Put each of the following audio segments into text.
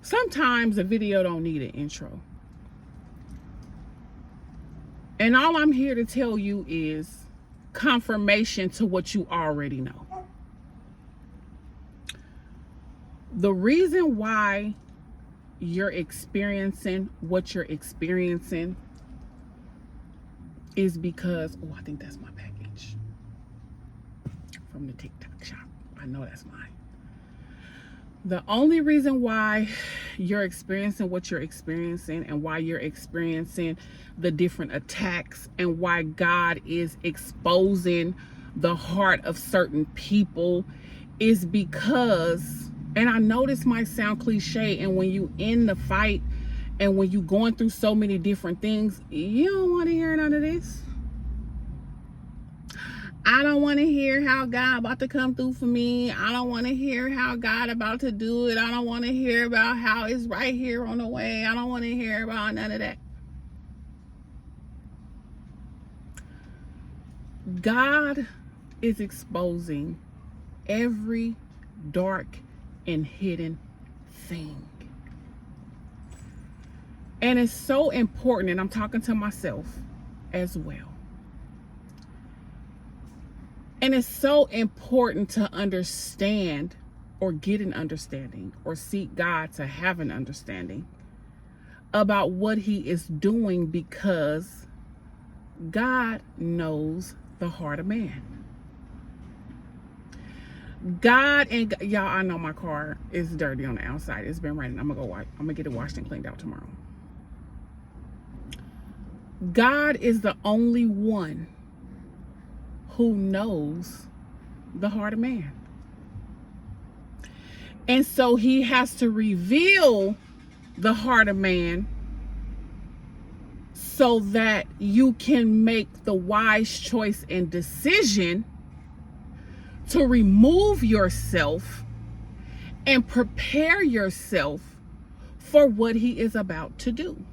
Sometimes a video don't need an intro. And all I'm here to tell you is confirmation to what you already know. The reason why you're experiencing what you're experiencing is because, oh, I think that's my package from the TikTok shop. I know that's mine. The only reason why you're experiencing what you're experiencing and why you're experiencing the different attacks and why God is exposing the heart of certain people is because, and I know this might sound cliche, and when you in the fight and when you going through so many different things, you don't want to hear none of this. I don't want to hear how God about to come through for me. I don't want to hear how God about to do it. I don't want to hear about how it's right here on the way. I don't want to hear about none of that. God is exposing every dark and hidden thing. And it's so important, and I'm talking to myself as well. And it's so important to understand or get an understanding or seek God to have an understanding about what he is doing, because God knows the heart of man. God and y'all, I know my car is dirty on the outside. It's been raining. I'm gonna get it washed and cleaned out tomorrow. God is the only one who knows the heart of man. And so he has to reveal the heart of man so that you can make the wise choice and decision to remove yourself and prepare yourself for what he is about to do.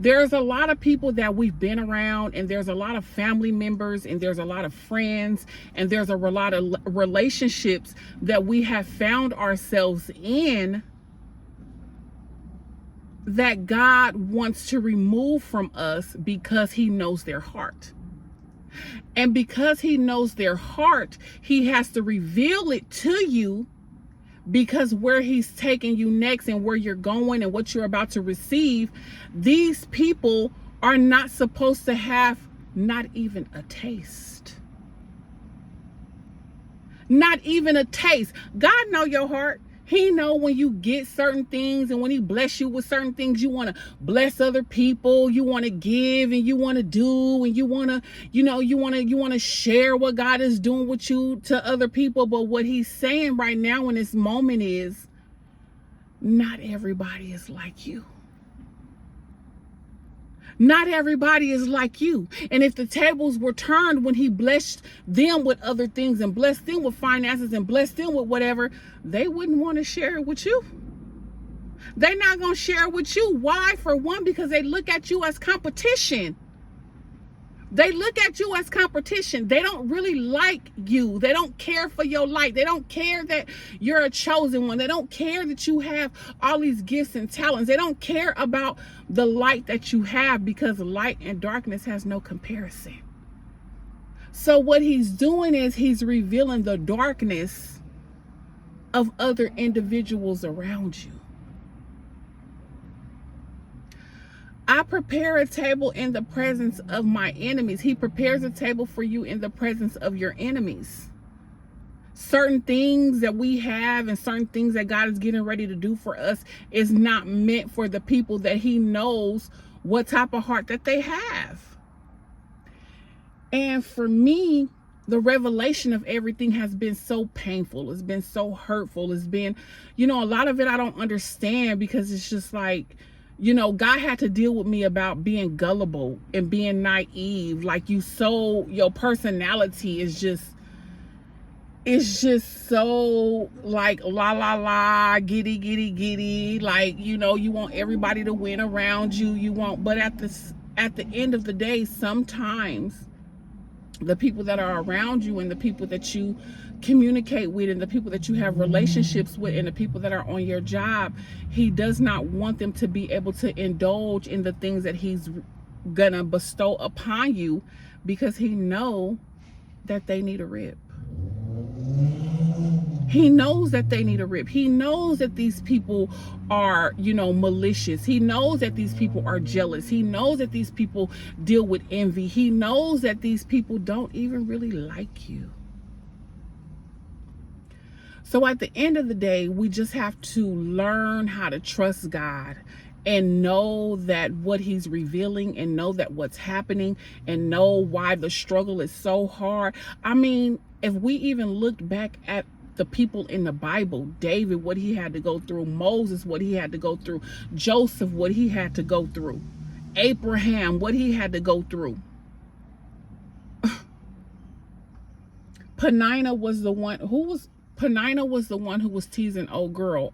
There's a lot of people that we've been around, and there's a lot of family members, and there's a lot of friends, and there's a lot of relationships that we have found ourselves in that God wants to remove from us because he knows their heart. And because he knows their heart, he has to reveal it to you, because where he's taking you next and where you're going and what you're about to receive, these people are not supposed to have not even a taste. Not even a taste. God know your heart. He know when you get certain things, and when he bless you with certain things, you want to bless other people, you want to give, and you want to do, and you want to, you want to share what God is doing with you to other people. But what he's saying right now in this moment is, not everybody is like you. Not everybody is like you. And if the tables were turned when he blessed them with other things and blessed them with finances and blessed them with whatever, they wouldn't want to share it with you. They're not going to share it with you. Why? For one, because they look at you as competition. They look at you as competition. They don't really like you. They don't care for your light. They don't care that you're a chosen one. They don't care that you have all these gifts and talents. They don't care about the light that you have, because light and darkness has no comparison. So what he's doing is he's revealing the darkness of other individuals around you. I prepare a table in the presence of my enemies. He prepares a table for you in the presence of your enemies. Certain things that we have and certain things that God is getting ready to do for us is not meant for the people that he knows what type of heart that they have. And for me, the revelation of everything has been so painful. It's been so hurtful. It's been, a lot of it I don't understand, because it's just like, God had to deal with me about being gullible and being naive. Like your personality is just, it's just so like la la la, giddy giddy giddy. Like, you want everybody to win around you. But at the end of the day, sometimes the people that are around you and the people that you communicate with and the people that you have relationships with and the people that are on your job, he does not want them to be able to indulge in the things that he's gonna bestow upon you, because he know that they need a rip. He knows that they need a rip. He knows that these people are, malicious. He knows that these people are jealous. He knows that these people deal with envy. He knows that these people don't even really like you. So at the end of the day, we just have to learn how to trust God and know that what he's revealing, and know that what's happening, and know why the struggle is so hard. I mean, if we even looked back at the people in the Bible, David, what he had to go through, Moses, what he had to go through, Joseph, what he had to go through, Abraham, what he had to go through. Penina was the one who was teasing old girl.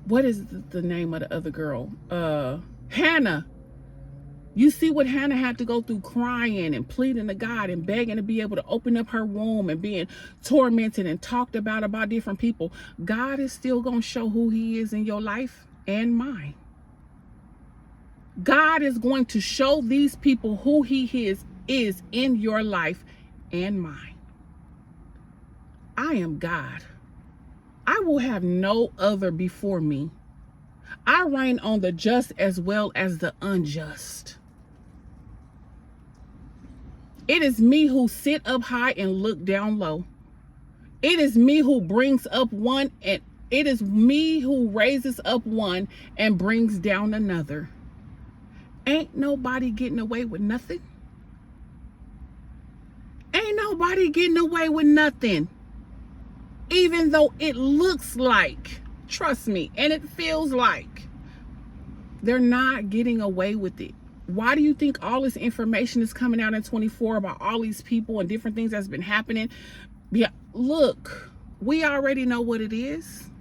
What is the name of the other girl? Hannah. You see what Hannah had to go through, crying and pleading to God and begging to be able to open up her womb and being tormented and talked about different people. God is still going to show who he is in your life and mine. God is going to show these people who he is in your life and mine. I am God. I will have no other before me. I reign on the just as well as the unjust. It is me who sit up high and look down low. It is me who brings up one, and it is me who raises up one and brings down another. Ain't nobody getting away with nothing. Ain't nobody getting away with nothing. Even though it looks like, trust me, and it feels like, they're not getting away with it. Why do you think all this information is coming out in 24 about all these people and different things that's been happening? Yeah, look, we already know what it is.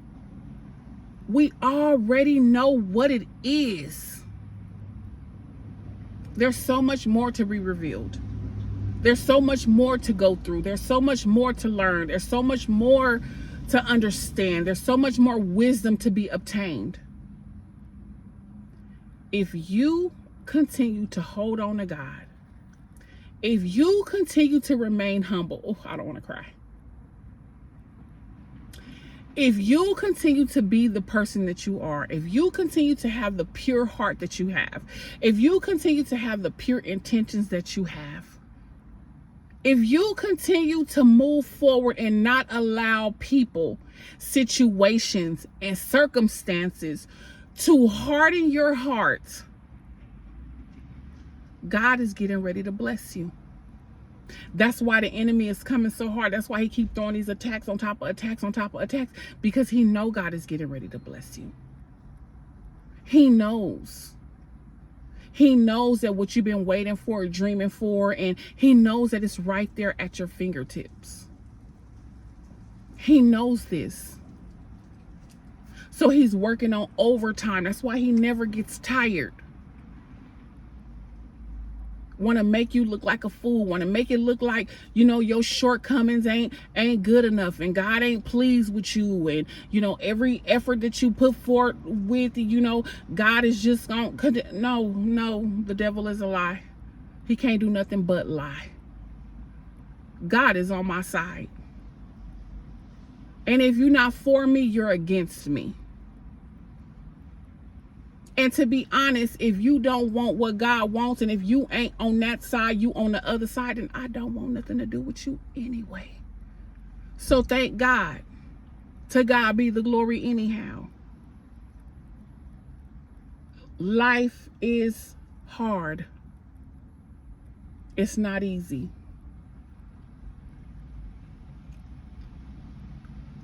We already know what it is. There's so much more to be revealed. There's so much more to go through. There's so much more to learn. There's so much more to understand. There's so much more wisdom to be obtained. If you continue to hold on to God, if you continue to remain humble, oh, I don't want to cry. If you continue to be the person that you are, if you continue to have the pure heart that you have, if you continue to have the pure intentions that you have, if you continue to move forward and not allow people, situations, and circumstances to harden your heart, God is getting ready to bless you. That's why the enemy is coming so hard. That's why he keeps throwing these attacks on top of attacks on top of attacks, because he knows God is getting ready to bless you. He knows. He knows that what you've been waiting for, dreaming for, and he knows that it's right there at your fingertips. He knows this. So he's working on overtime. That's why he never gets tired. Want to make you look like a fool. Want to make it look like, your shortcomings ain't good enough, and God ain't pleased with you, and every effort that you put forth with, God is just gonna. No, the devil is a lie. He can't do nothing but lie. God is on my side, and if you're not for me, you're against me. And to be honest, if you don't want what God wants, and if you ain't on that side, you on the other side, then I don't want nothing to do with you anyway. So thank God. To God be the glory anyhow. Life is hard. It's not easy.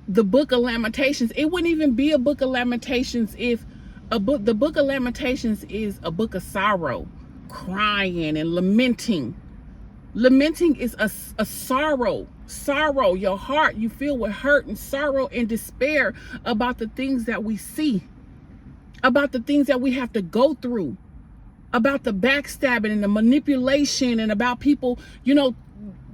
The book of Lamentations, it wouldn't even be a book of Lamentations if the book of Lamentations is a book of sorrow, crying and lamenting. Lamenting is a sorrow. Your heart, you feel with hurt and sorrow and despair about the things that we see, about the things that we have to go through, about the backstabbing and the manipulation, and about people,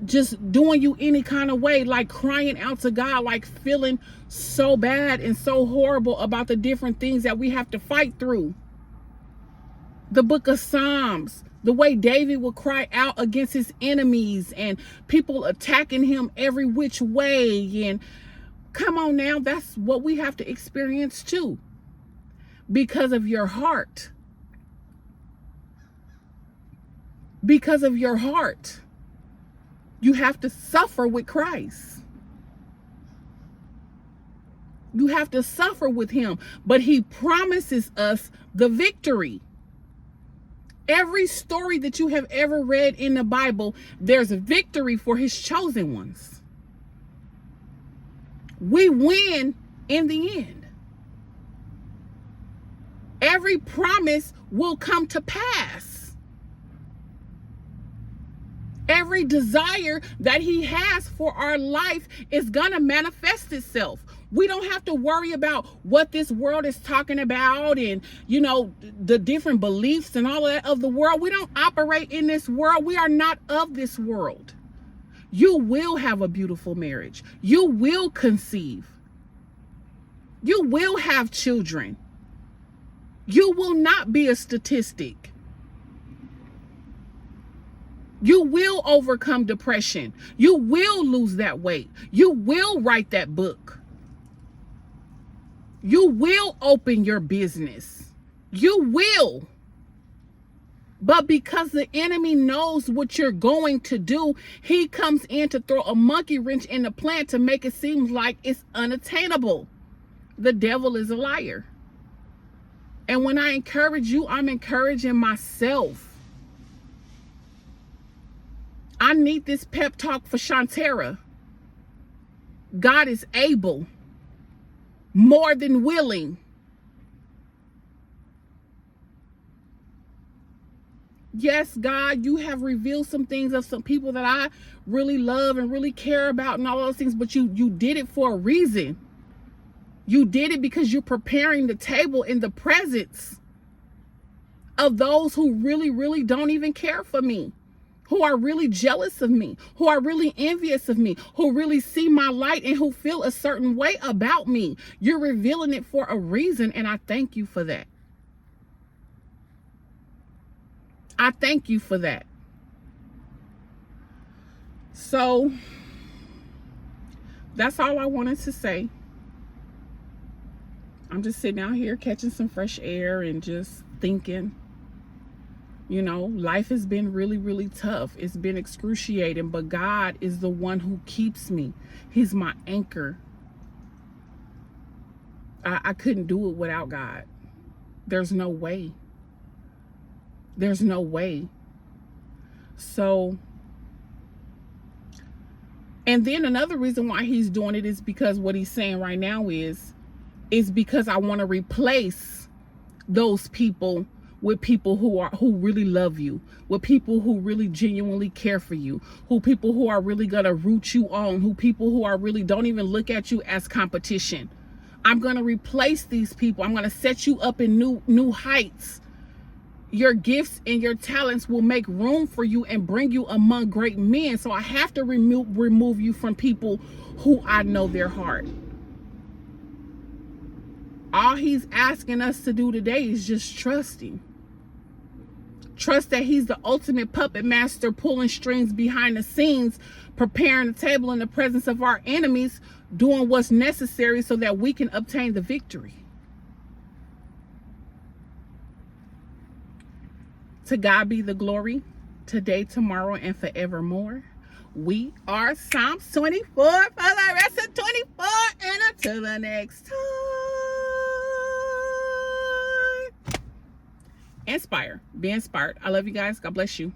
just doing you any kind of way, like crying out to God, like feeling so bad and so horrible about the different things that we have to fight through. The book of Psalms, the way David would cry out against his enemies and people attacking him every which way. And come on now, that's what we have to experience too, because of your heart. Because of your heart. You have to suffer with Christ. You have to suffer with him, but he promises us the victory. Every story that you have ever read in the Bible, there's a victory for his chosen ones. We win in the end. Every promise will come to pass. Every desire that he has for our life is going to manifest itself. We don't have to worry about what this world is talking about and, the different beliefs and all of that of the world. We don't operate in this world. We are not of this world. You will have a beautiful marriage. You will conceive. You will have children. You will not be a statistic. You will overcome depression. You will lose that weight. You will write that book. You will open your business. You will. But because the enemy knows what you're going to do, he comes in to throw a monkey wrench in the plan to make it seem like it's unattainable. The devil is a liar. And when I encourage you, I'm encouraging myself. I need this pep talk for Shantara. God is able, more than willing. Yes, God, you have revealed some things of some people that I really love and really care about and all those things, but you did it for a reason. You did it because you're preparing the table in the presence of those who really, really don't even care for me, who are really jealous of me, who are really envious of me, who really see my light and who feel a certain way about me. You're revealing it for a reason, and I thank you for that. I thank you for that. So that's all I wanted to say. I'm just sitting out here catching some fresh air and just thinking. Life has been really, really tough. It's been excruciating, but God is the one who keeps me. He's my anchor. I couldn't do it without God. There's no way. There's no way. So, and then another reason why he's doing it is because what he's saying right now is because I want to replace those people with people who really love you, with people who really genuinely care for you, people who are really gonna root you on, people who are really don't even look at you as competition. I'm gonna replace these people. I'm gonna set you up in new heights. Your gifts and your talents will make room for you and bring you among great men. So I have to remove you from people who I know their heart. All he's asking us to do today is just trust him. Trust that he's the ultimate puppet master, pulling strings behind the scenes, preparing the table in the presence of our enemies, doing what's necessary so that we can obtain the victory. To God be the glory, today, tomorrow, and forevermore. We are Psalms 24 for the rest of 24 and until the next time. Inspire. Be inspired. I love you guys. God bless you.